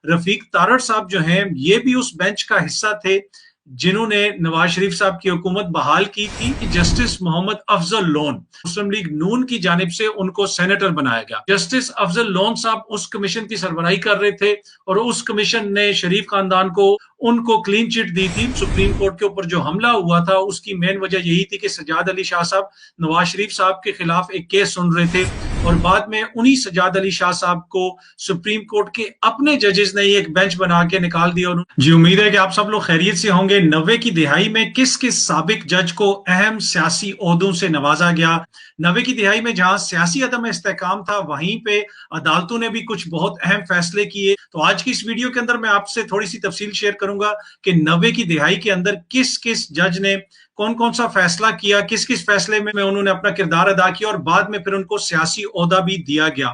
रफीक तारड़ साहब जो हैं ये भी उस बेंच का हिस्सा थे जिन्होंने नवाज शरीफ साहब की हुकूमत बहाल की थी। जस्टिस मोहम्मद अफजल लोन मुस्लिम लीग नून की जानिब से उनको सेनेटर बनाया गया। जस्टिस अफजल लोन साहब उस कमीशन की सरबराही कर रहे थे और उस कमीशन ने शरीफ खानदान को उनको क्लीन चिट दी थी। सुप्रीम कोर्ट के ऊपर जो हमला हुआ था उसकी मेन वजह यही थी कि सजाद अली शाह साहब नवाज शरीफ साहब के खिलाफ एक केस सुन रहे थे और बाद में उन्हीं सजाद अली शाह साहब को सुप्रीम कोर्ट के अपने जजेस ने एक बेंच बना के निकाल दिया। जी उम्मीद है कि आप सब लोग खैरियत से होंगे। 90 की दिहाई में किस किस साबिक जज को अहम सियासी ओहदों से नवाजा गया। 90 की दिहाई में जहां सियासी अदम इस्तेकाम था वहीं पे अदालतों ने भी कुछ बहुत अहम फैसले किए। तो आज की इस वीडियो के अंदर मैं आपसे थोड़ी सी तफसील शेयर करूंगा कि 90 की दिहाई के अंदर किस किस जज ने कौन कौन सा फैसला किया, किस किस फैसले में उन्होंने अपना किरदार अदा किया और बाद में फिर उनको सियासी ओहदा भी दिया गया।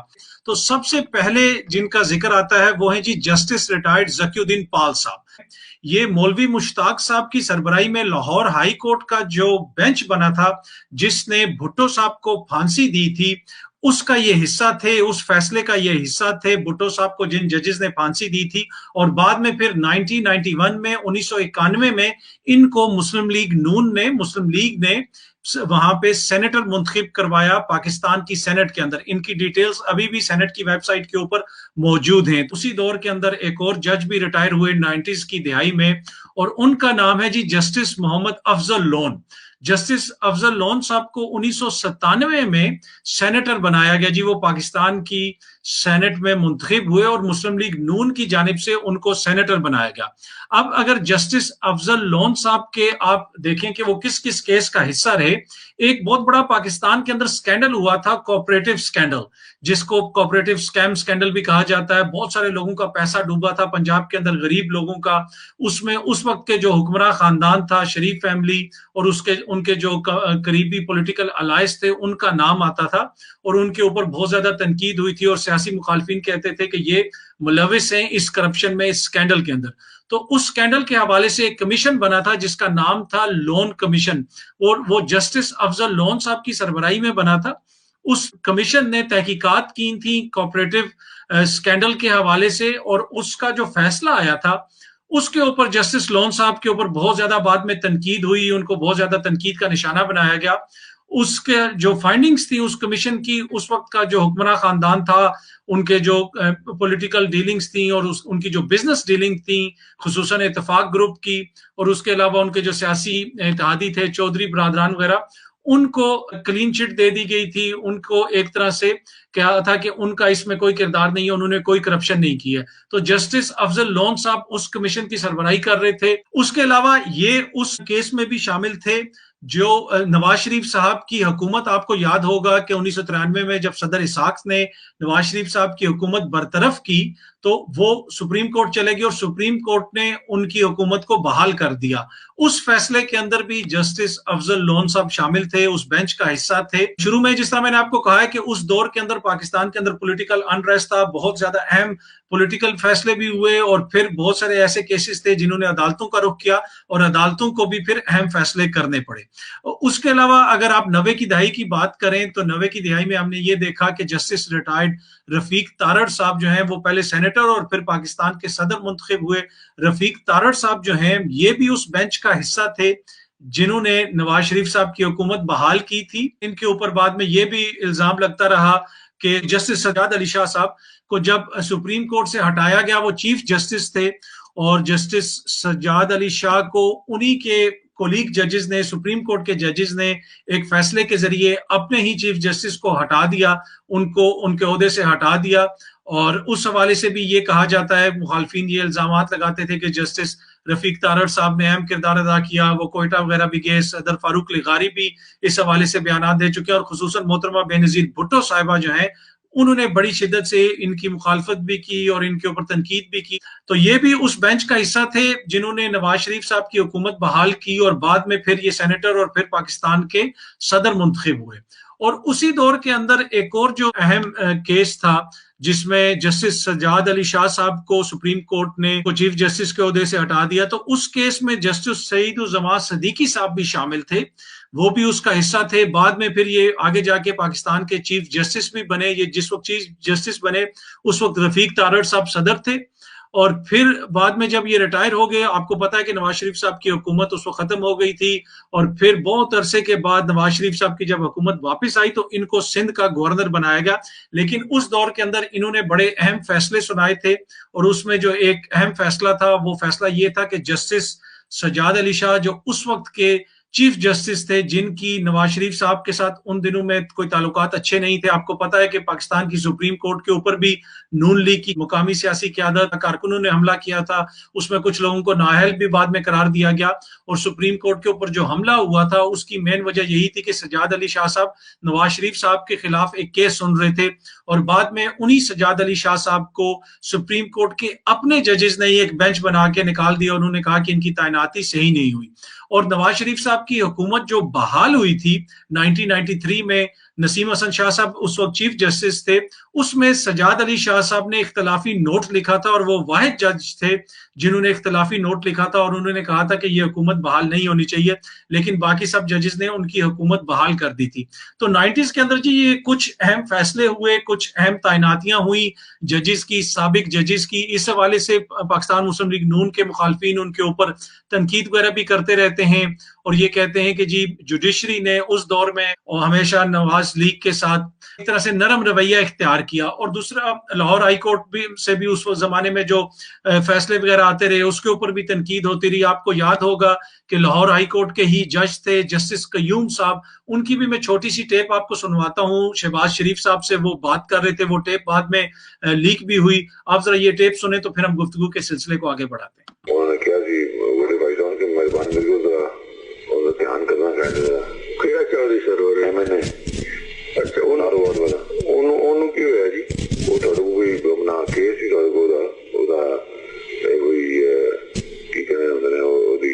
तो सबसे पहले जिनका जिक्र आता है वो है जी जस्टिस रिटायर्ड ज़कीउद्दीन पाल साहब। ये मौलवी मुश्ताक साहब की सरबराही में लाहौर हाई कोर्ट का जो बेंच बना था जिसने भुट्टो साहब को फांसी दी थी उसका ये हिस्सा थे, उस फैसले का ये हिस्सा थे भुट्टो साहब को जिन जजेस ने फांसी दी थी। और बाद में फिर 1991 में 1991 में इनको मुस्लिम लीग नून ने मुस्लिम लीग ने वहां पे सेनेटर मुंतखब करवाया पाकिस्तान की सेनेट के अंदर। इनकी डिटेल्स अभी भी सेनेट की वेबसाइट के ऊपर मौजूद हैं। उसी दौर के अंदर एक और जज भी रिटायर हुए 90s की दिहाई में और उनका नाम है जी जस्टिस मोहम्मद अफजल लोन। जस्टिस अफजल लोन साहब को 1997 में सेनेटर बनाया गया जी। वो पाकिस्तान की सेनेट में मुंतखब हुए और मुस्लिम लीग नून की जानिब से उनको सेनेटर बनाया गया। अब अगर जस्टिस अफजल लोन साहब के आप देखें कि वो किस किस केस का हिस्सा रहे। एक बहुत बड़ा पाकिस्तान के अंदर स्कैंडल हुआ था, कोऑपरेटिव स्कैंडल, जिसको कोऑपरेटिव स्कैम स्कैंडल भी कहा जाता है। बहुत सारे लोगों का पैसा डूबा था पंजाब के अंदर, गरीब लोगों का। उसमें उस वक्त के जो हुक्मरान खानदान था, शरीफ फैमिली और उनके जो करीबी पॉलिटिकल अलायंस थे उनका नाम आता था और उनके ऊपर बहुत ज्यादा तनकीद हुई थी और सियासी मुखालफिन कहते थे कि ये मुलविस हैं इस करप्शन में, इस स्कैंडल के अंदर। तो उस स्कैंडल के हवाले से एक कमीशन बना था जिसका नाम था लोन कमीशन और वो जस्टिस अफजल लोन साहब की सरबराही में बना था। उस कमीशन ने तहकीकात की थी कोऑपरेटिव स्कैंडल के हवाले से और उसका जो फैसला आया था उसके ऊपर जस्टिस लोन साहब के ऊपर बहुत ज्यादा बाद में तनकीद हुई, उनको बहुत ज्यादा तनकीद का निशाना बनाया गया। उसके जो फाइंडिंग्स थी उस कमीशन की, उस वक्त का जो हुक्मरान खानदान था उनके जो पॉलिटिकल डीलिंग्स थी और उनकी जो बिजनेस डीलिंग थी खुसूसन इत्तेफाक ग्रुप की और उसके अलावा उनके जो सियासी इत्तेहादी थे चौधरी बरादरान वगैरह, उनको क्लीन चिट दे दी गई थी। उनको एक तरह से कहा था कि उनका इसमें कोई किरदार नहीं है, उन्होंने कोई करप्शन नहीं की है। तो जस्टिस अफजल लोन साहब उस कमीशन की सरबराही कर रहे थे। उसके अलावा ये उस केस में भी शामिल थे जो नवाज शरीफ साहब की हुकूमत, आपको याद होगा कि 1993 में जब सदर इसाक ने नवाज शरीफ साहब की हुकूमत बरतरफ की तो वो सुप्रीम कोर्ट चले गए और सुप्रीम कोर्ट ने उनकी हुकूमत को बहाल कर दिया। उस फैसले के अंदर भी जस्टिस अफजल लोन साहब शामिल थे, उस बेंच का हिस्सा थे। शुरू में जिस तरह मैंने आपको कहा है कि उस दौर के अंदर पाकिस्तान के अंदर पॉलिटिकल अनरेस्ट था, बहुत ज्यादा अहम पॉलिटिकल फैसले भी हुए और फिर बहुत सारे ऐसे केसेस थे जिन्होंने अदालतों का रुख किया और अदालतों को भी फिर अहम फैसले करने पड़े। उसके अलावा अगर आप 90 की दहाई की बात करें तो 90 की दहाई में हमने ये देखा कि जस्टिस रिटायर्ड रफीक तारड़ साहब जो हैं वो पहले सेनेटर और फिर पाकिस्तान के सदर मुंतखब हुए। रफीक तारड़ साहब जो हैं ये भी उस बेंच का हिस्सा थे जिन्होंने नवाज शरीफ साहब की हुकूमत बहाल की थी। इनके ऊपर बाद में ये भी इल्जाम लगता रहा कि जस्टिस सजाद अली शाह साहब को जब सुप्रीम कोर्ट से हटाया गया, वो चीफ जस्टिस थे और जस्टिस सजाद अली शाह को उन्हीं के कोलीग जजेस ने, सुप्रीम कोर्ट के जजेस ने एक फैसले के जरिए अपने ही चीफ जस्टिस को हटा दिया, उनको उनके ओहदे से हटा दिया। और उस हवाले से भी ये कहा जाता है, मुखालफिन ये इल्जामात लगाते थे कि जस्टिस रफीक तारड़ साहब ने अहम किरदार अदा किया, वो कोयटा वगैरह भी गए, सदर फारूक लिगारी भी इस हवाले से बयान दे चुके हैं और खुसूसन मोहतरमा बेनजीर भुट्टो साहिबा जो हैं उन्होंने बड़ी शिद्दत से इनकी मुखालफत भी की और इनके ऊपर तनकीद भी की। तो ये भी उस बेंच का हिस्सा थे जिन्होंने नवाज शरीफ साहब की हुकूमत बहाल की और बाद में फिर ये सेनेटर और फिर पाकिस्तान के सदर मुंतखब हुए। और उसी दौर के अंदर एक और जो अहम केस था जिसमें जस्टिस सजाद अली शाह साहब को सुप्रीम कोर्ट ने चीफ जस्टिस के ओहदे से हटा दिया, तो उस केस में जस्टिस सईद-उज़-ज़मा सदीकी साहब भी शामिल थे, वो भी उसका हिस्सा थे। बाद में फिर ये आगे जाके पाकिस्तान के चीफ जस्टिस भी बने। ये जिस वक्त चीफ जस्टिस बने उस वक्त रफीक तारड़ साहब सदर थे और फिर बाद में जब ये रिटायर हो गए, आपको पता है कि नवाज शरीफ साहब की हुकूमत उस वक्त खत्म हो गई थी, और फिर बहुत अरसे के बाद नवाज शरीफ साहब की जब हुकूमत वापस आई तो इनको सिंध का गवर्नर बनाया गया। लेकिन उस दौर के अंदर इन्होंने बड़े अहम फैसले सुनाए थे, और उसमें जो एक अहम फैसला था वो फैसला ये था कि जस्टिस सज्जाद अली शाह जो उस वक्त के चीफ जस्टिस थे, जिनकी नवाज शरीफ साहब के साथ उन दिनों में कोई ताल्लुकात अच्छे नहीं थे। आपको पता है कि पाकिस्तान की सुप्रीम कोर्ट के ऊपर भी नून लीग की मुकामी सियासी क़यादत कारकुनों ने हमला किया था, उसमें कुछ लोगों को नाअहल भी बाद में करार दिया गया। और सुप्रीम कोर्ट के ऊपर जो हमला हुआ था उसकी मेन वजह यही थी कि सज्जाद अली शाह साहब नवाज शरीफ साहब के खिलाफ एक केस सुन रहे थे, और बाद में उन्हीं सज्जाद अली शाह साहब को सुप्रीम कोर्ट के अपने जजेस ने एक बेंच बना के निकाल दिया। उन्होंने कहा कि इनकी तैनाती सही नहीं हुई। और नवाज शरीफ साहब की हुकूमत जो बहाल हुई थी 1993 में, नसीम हसन शाह साहब उस वक्त चीफ जस्टिस थे, उसमें सज्जाद अली शाह साहब ने इख्तलाफी नोट लिखा था, और वो वाहिद जज थे जिन्होंने इख्तलाफी नोट लिखा था, और उन्होंने कहा था कि ये हुकूमत बहाल नहीं होनी चाहिए, लेकिन बाकी सब जजेस ने उनकी हुकूमत बहाल कर दी थी। तो 90s के अंदर जी ये कुछ अहम फैसले हुए, कुछ अहम तैनातियां हुई जजेस की, साबिक जजेस की। इस हवाले से पाकिस्तान मुस्लिम लीग नून के मुखालफिन उनके ऊपर तनकीद वगैरह भी करते रहते हैं, और ये कहते हैं कि जी जुडिशरी ने उस दौर में और हमेशा नवाज लीग के साथ एक तरह से नरम रवैया इख्तियार किया। और दूसरा, लाहौर हाई कोर्ट भी से भी उस जमाने में जो फैसले वगैरह आते रहे उसके ऊपर भी तनकीद होती रही। आपको याद होगा कि लाहौर हाई कोर्ट के ही जज थे जस्टिस कयूम साहब, उनकी भी मैं छोटी सी टेप आपको सुनवाता हूँ। शहबाज शरीफ साहब से वो बात कर रहे थे, वो टेप बाद में लीक भी हुई। आप जरा ये टेप सुने तो फिर हम गुफ्तगू के सिलसिले को आगे बढ़ाते हैं। उन्होंने क्या जी बड़े भाई साहब के मेहरबानी और ध्यान करना क्या चौधरी सर हो रहे मैंने अच्छा ਉਹਨੂੰ ਕੀ ਹੋਇਆ ਜੀ ਉਹ ਤੁਹਾਡੇ ਕੋਈ ਆਪਣਾ ਕੇਸ ਸੀ ਤੁਹਾਡੇ ਕੋਲ ਉਹਦਾ ਕੋਈ ਕੀ ਕਹਿੰਦੇ ਹੁੰਦੇ ਨੇ ਉਹਦੀ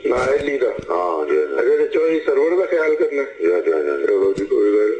ਨਾਇਲੀ ਦਾ ਹਾਂ ਜੀ ਅਜੇ ਚੌਧਰੀ ਸਰਵਰ ਦਾ ਖਿਆਲ ਕਰਨਾ ਜਾਂ ਚਲੋ ਜੀ ਕੋਈ ਗੱਲ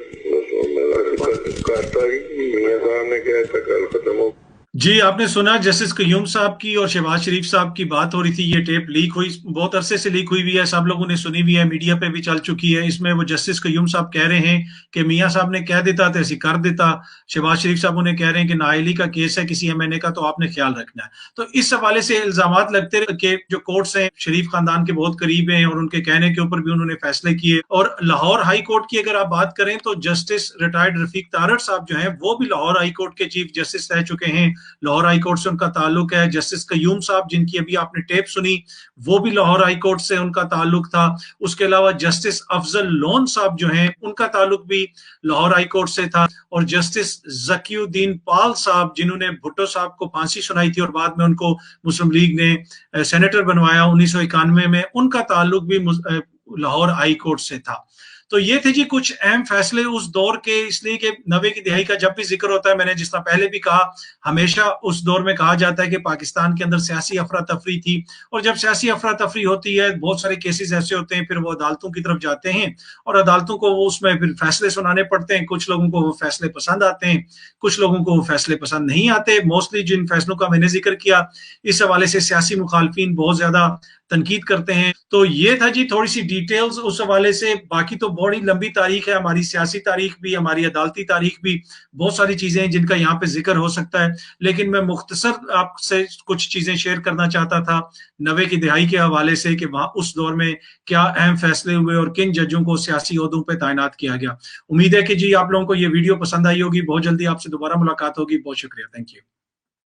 ਕਰਤਾ ਜੀ ਮੀਆਂ ਸਾਹਿਬ ਨੇ ਕਿਹਾ ਤਾਂ ਗੱਲ ਖਤਮ ਹੋ। जी आपने सुना जस्टिस कयूम साहब की और शहबाज शरीफ साहब की बात हो रही थी। ये टेप लीक हुई, बहुत अरसे से लीक हुई भी है, सब लोगों ने सुनी भी है, मीडिया पे भी चल चुकी है। इसमें वो जस्टिस कयूम साहब कह रहे हैं कि मियां साहब ने कह देता तो ऐसी कर देता। शहबाज शरीफ साहब उन्हें कह रहे हैं कि नाअहली का केस है किसी एमएनए का, तो आपने ख्याल रखना है। तो इस हवाले से इल्जामात लगते रहे कि जो कोर्ट्स हैं शरीफ खानदान के बहुत करीब हैं, और उनके कहने के ऊपर भी उन्होंने फैसले किए। और लाहौर हाई कोर्ट की अगर आप बात करें तो जस्टिस रिटायर्ड रफीक तारड़ साहब जो है वो भी लाहौर हाई कोर्ट के चीफ जस्टिस रह चुके हैं। लाहौर हाई कोर्ट से उनका ताल्लुक है। जस्टिस कयूम साहब जिनकी अभी आपने टेप सुनी वो भी लाहौर हाई कोर्ट से उनका ताल्लुक था। उसके अलावा जस्टिस अफजल लोन साहब जो हैं उनका ताल्लुक भी लाहौर हाई कोर्ट से था। और जस्टिस जकीउद्दीन पाल साहब जिन्होंने भुट्टो साहब को फांसी सुनाई थी और बाद में उनको मुस्लिम लीग ने सेनेटर बनवाया 1991 में, उनका ताल्लुक भी लाहौर हाई कोर्ट से था। तो ये थे जी कुछ अहम फैसले उस दौर के, इसलिए कि 90 की दिहाई का जब भी जिक्र होता है, मैंने जिस तरह पहले भी कहा, हमेशा उस दौर में कहा जाता है कि पाकिस्तान के अंदर सियासी अफरा तफरी थी। और जब सियासी अफरा तफरी होती है, बहुत सारे केसेस ऐसे होते हैं, फिर वो अदालतों की तरफ जाते हैं और अदालतों को वो उसमें फिर फैसले सुनाने पड़ते हैं। कुछ लोगों को वो फैसले पसंद आते हैं, कुछ लोगों को वो फैसले पसंद नहीं आते। मोस्टली जिन फैसलों का मैंने जिक्र किया, इस हवाले से सियासी मुखालफिन बहुत ज्यादा तनकीद करते हैं। तो ये था जी थोड़ी सी डिटेल्स उस हवाले से। बाकी तो बड़ी लंबी तारीख है, हमारी सियासी तारीख भी, हमारी अदालती तारीख भी, बहुत सारी चीजें हैं जिनका यहाँ पे जिक्र हो सकता है। लेकिन मैं मुख्तसर आपसे कुछ चीजें शेयर करना चाहता था 90 की दिहाई के हवाले से कि वहां उस दौर में क्या अहम फैसले हुए और किन जजों को सियासी ओहदों पर तैनात किया गया। उम्मीद है कि जी आप लोगों को ये वीडियो पसंद आई होगी। बहुत जल्दी आपसे दोबारा मुलाकात होगी। बहुत शुक्रिया, थैंक यू।